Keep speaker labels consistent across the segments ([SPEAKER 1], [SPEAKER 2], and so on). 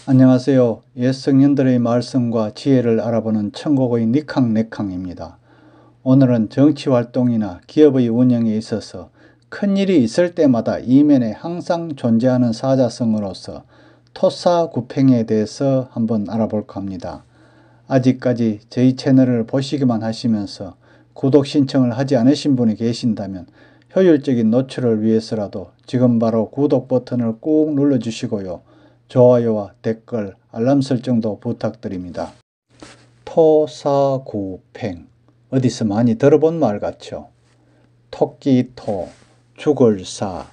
[SPEAKER 1] 안녕하세요. 옛 성현들의 말씀과 지혜를 알아보는 천국의 니캉네캉입니다. 오늘은 정치활동이나 기업의 운영에 있어서 큰일이 있을 때마다 이면에 항상 존재하는 사자성어로서 토사구팽에 대해서 한번 알아볼까 합니다. 아직까지 저희 채널을 보시기만 하시면서 구독 신청을 하지 않으신 분이 계신다면 효율적인 노출을 위해서라도 지금 바로 구독 버튼을 꾹 눌러주시고요. 좋아요와 댓글, 알람 설정도 부탁드립니다. 토사구팽, 어디서 많이 들어본 말 같죠? 토끼토, 죽을 사,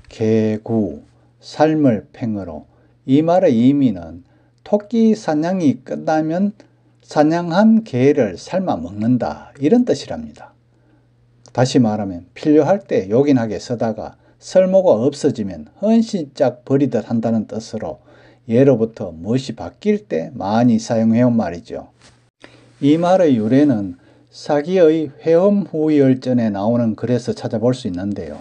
[SPEAKER 1] 개구, 삶을 팽으로. 이 말의 의미는 토끼 사냥이 끝나면 사냥한 개를 삶아 먹는다, 이런 뜻이랍니다. 다시 말하면 필요할 때 요긴하게 쓰다가 쓸모가 없어지면 헌신짝 버리듯 한다는 뜻으로 예로부터 무엇이 바뀔 때 많이 사용해온 말이죠. 이 말의 유래는 사기의 회엄후열전에 나오는 글에서 찾아볼 수 있는데요.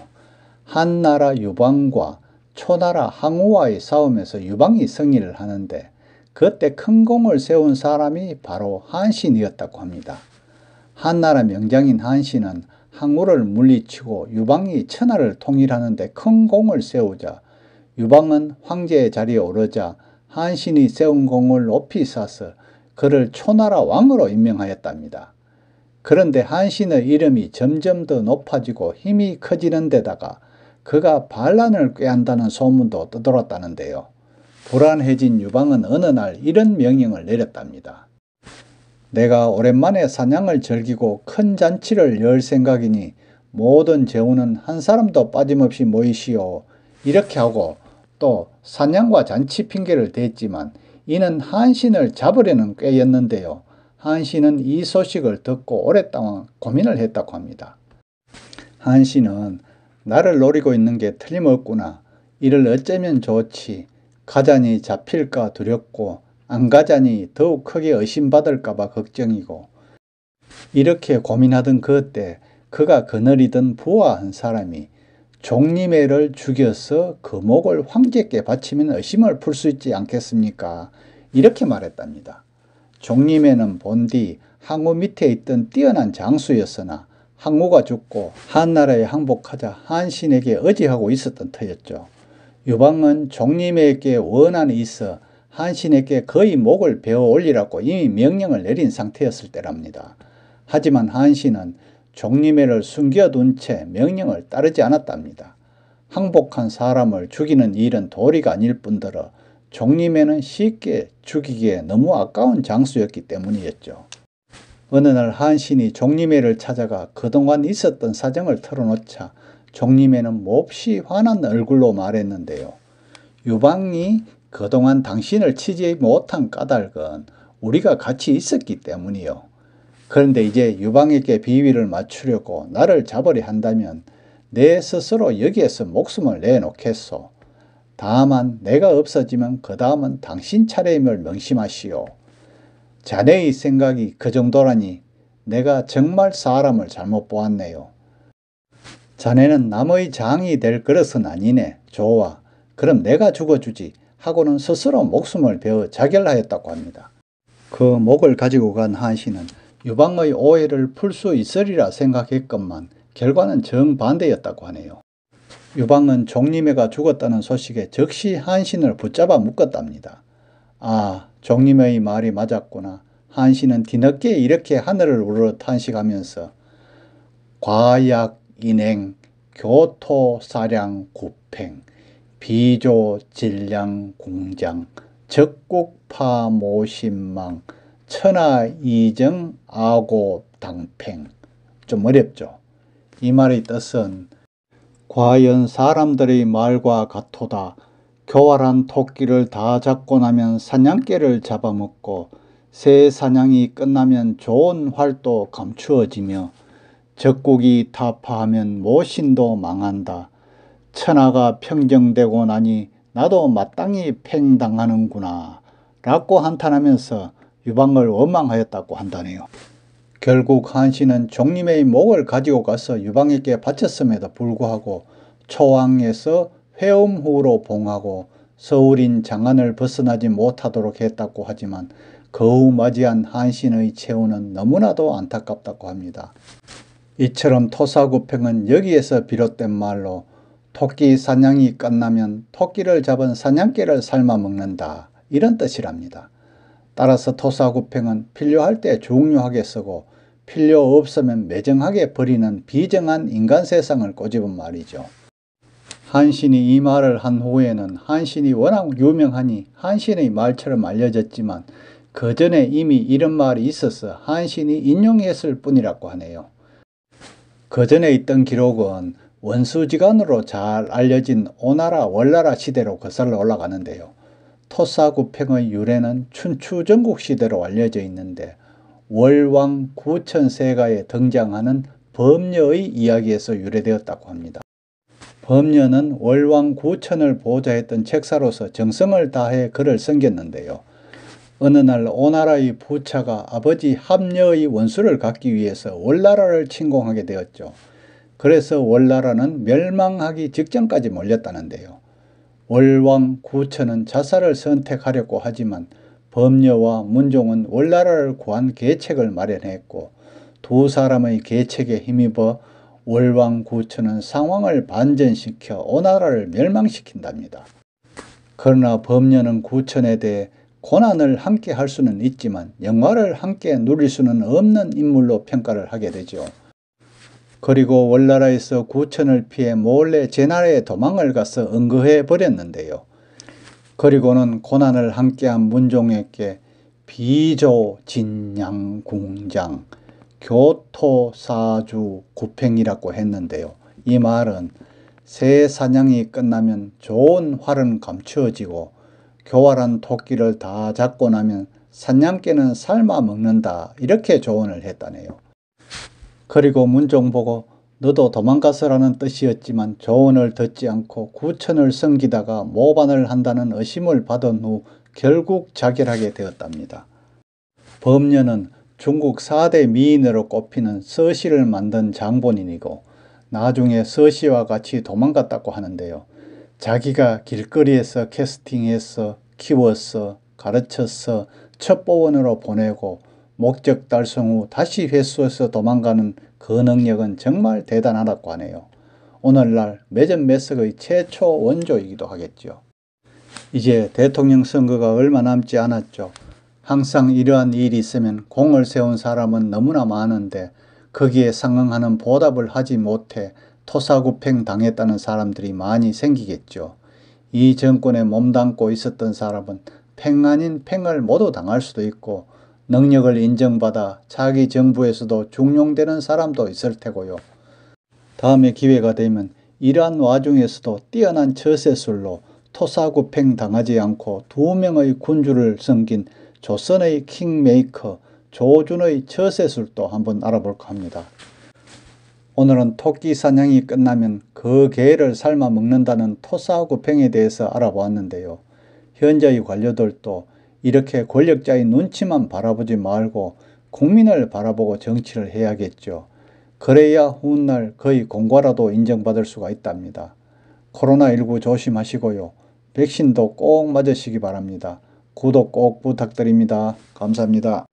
[SPEAKER 1] 한나라 유방과 초나라 항우와의 싸움에서 유방이 승리를 하는데 그때 큰 공을 세운 사람이 바로 한신이었다고 합니다. 한나라 명장인 한신은 항우를 물리치고 유방이 천하를 통일하는데 큰 공을 세우자 유방은 황제의 자리에 오르자 한신이 세운 공을 높이 쌓아서 그를 초나라 왕으로 임명하였답니다. 그런데 한신의 이름이 점점 더 높아지고 힘이 커지는 데다가 그가 반란을 꾀한다는 소문도 떠돌았다는데요. 불안해진 유방은 어느 날 이런 명령을 내렸답니다. 내가 오랜만에 사냥을 즐기고 큰 잔치를 열 생각이니 모든 제후는 한 사람도 빠짐없이 모이시오. 이렇게 하고 또 사냥과 잔치 핑계를 댔지만 이는 한신을 잡으려는 꾀였는데요. 한신은 이 소식을 듣고 오랫동안 고민을 했다고 합니다. 한신은 나를 노리고 있는 게 틀림없구나. 이를 어쩌면 좋지. 가자니 잡힐까 두렵고 안 가자니 더욱 크게 의심받을까 봐 걱정이고. 이렇게 고민하던 그때 그가 거느리던 부하 한 사람이 종리매를 죽여서 그 목을 황제께 바치면 의심을 풀 수 있지 않겠습니까? 이렇게 말했답니다. 종리매는 본디 항우 밑에 있던 뛰어난 장수였으나 항우가 죽고 한나라에 항복하자 한신에게 의지하고 있었던 터였죠. 유방은 종리매에게 원한이 있어 한신에게 거의 목을 베어 올리라고 이미 명령을 내린 상태였을 때랍니다. 하지만 한신은 종리매를 숨겨둔 채 명령을 따르지 않았답니다. 항복한 사람을 죽이는 일은 도리가 아닐 뿐더러 종리매는 쉽게 죽이기에 너무 아까운 장수였기 때문이었죠. 어느 날 한신이 종리매를 찾아가 그동안 있었던 사정을 털어놓자 종리매는 몹시 화난 얼굴로 말했는데요. 유방이 그동안 당신을 치지 못한 까닭은 우리가 같이 있었기 때문이요. 그런데 이제 유방에게 비위를 맞추려고 나를 잡으려 한다면 내 스스로 여기에서 목숨을 내놓겠소. 다만 내가 없어지면 그 다음은 당신 차례임을 명심하시오. 자네의 생각이 그 정도라니 내가 정말 사람을 잘못 보았네요. 자네는 남의 장이 될 그릇은 아니네. 좋아. 그럼 내가 죽어주지 하고는 스스로 목숨을 베어 자결하였다고 합니다. 그 목을 가지고 간 한신은 유방의 오해를 풀 수 있으리라 생각했건만 결과는 정반대였다고 하네요. 유방은 종리매가 죽었다는 소식에 즉시 한신을 붙잡아 묶었답니다. 아, 종리매의 말이 맞았구나. 한신은 뒤늦게 이렇게 하늘을 우러러 탄식하면서 과약인행 교토사량구팽 비조질량공장 적국파모신망 천하이정 아고당팽. 좀 어렵죠. 이 말의 뜻은 과연 사람들의 말과 같도다. 교활한 토끼를 다 잡고 나면 사냥개를 잡아먹고 새 사냥이 끝나면 좋은 활도 감추어지며 적국이 타파하면 모신도 망한다. 천하가 평정되고 나니 나도 마땅히 팽당하는구나 라고 한탄하면서 유방을 원망하였다고 한다네요. 결국 한씨는 종림의 목을 가지고 가서 유방에게 바쳤음에도 불구하고 초항에서 회음후로 봉하고 서울인 장안을 벗어나지 못하도록 했다고 하지만 거우 맞이한 한신의 최후는 너무나도 안타깝다고 합니다. 이처럼 토사구팽은 여기에서 비롯된 말로 토끼 사냥이 끝나면 토끼를 잡은 사냥개를 삶아 먹는다, 이런 뜻이랍니다. 따라서 토사구팽은 필요할 때 중요하게 쓰고 필요 없으면 매정하게 버리는 비정한 인간 세상을 꼬집은 말이죠. 한신이 이 말을 한 후에는 한신이 워낙 유명하니 한신의 말처럼 알려졌지만 그 전에 이미 이런 말이 있어서 한신이 인용했을 뿐이라고 하네요. 그 전에 있던 기록은 원수지간으로 잘 알려진 오나라 월나라 시대로 거슬러 올라가는데요. 토사구팽의 유래는 춘추전국 시대로 알려져 있는데 월왕 구천세가에 등장하는 범녀의 이야기에서 유래되었다고 합니다. 범녀는 월왕 구천을 보좌했던 책사로서 정성을 다해 글을 섬겼는데요. 어느 날 오나라의 부차가 아버지 합녀의 원수를 갚기 위해서 월나라를 침공하게 되었죠. 그래서 월나라는 멸망하기 직전까지 몰렸다는데요. 월왕 구천은 자살을 선택하려고 하지만 범녀와 문종은 월나라를 구한 계책을 마련했고 두 사람의 계책에 힘입어 월왕 구천은 상황을 반전시켜 오나라를 멸망시킨답니다. 그러나 범녀는 구천에 대해 고난을 함께 할 수는 있지만 영화를 함께 누릴 수는 없는 인물로 평가를 하게 되죠. 그리고 월나라에서 구천을 피해 몰래 제나라에 도망을 가서 은거해 버렸는데요. 그리고는 고난을 함께한 문종에게 비조 진양궁장 교토사주 구팽이라고 했는데요. 이 말은 새 사냥이 끝나면 좋은 활은 감추어지고 교활한 토끼를 다 잡고 나면 사냥개는 삶아 먹는다, 이렇게 조언을 했다네요. 그리고 문종 보고 너도 도망가서라는 뜻이었지만 조언을 듣지 않고 구천을 섬기다가 모반을 한다는 의심을 받은 후 결국 자결하게 되었답니다. 범녀는 중국 4대 미인으로 꼽히는 서씨를 만든 장본인이고 나중에 서씨와 같이 도망갔다고 하는데요. 자기가 길거리에서 캐스팅해서 키웠어, 가르쳤어, 첩보원으로 보내고 목적 달성 후 다시 회수해서 도망가는 그 능력은 정말 대단하다고 하네요. 오늘날 매점매석의 최초 원조이기도 하겠죠. 이제 대통령 선거가 얼마 남지 않았죠. 항상 이러한 일이 있으면 공을 세운 사람은 너무나 많은데 거기에 상응하는 보답을 하지 못해 토사구팽 당했다는 사람들이 많이 생기겠죠. 이 정권에 몸담고 있었던 사람은 팽 아닌 팽을 모두 당할 수도 있고 능력을 인정받아 자기 정부에서도 중용되는 사람도 있을 테고요. 다음에 기회가 되면 이러한 와중에서도 뛰어난 처세술로 토사구팽 당하지 않고 2명의 군주를 섬긴 조선의 킹메이커 조준의 처세술도 한번 알아볼까 합니다. 오늘은 토끼 사냥이 끝나면 그 개를 삶아 먹는다는 토사구팽에 대해서 알아보았는데요. 현재의 관료들도 이렇게 권력자의 눈치만 바라보지 말고 국민을 바라보고 정치를 해야겠죠. 그래야 훗날 그의 공과라도 인정받을 수가 있답니다. 코로나19 조심하시고요. 백신도 꼭 맞으시기 바랍니다. 구독 꼭 부탁드립니다. 감사합니다.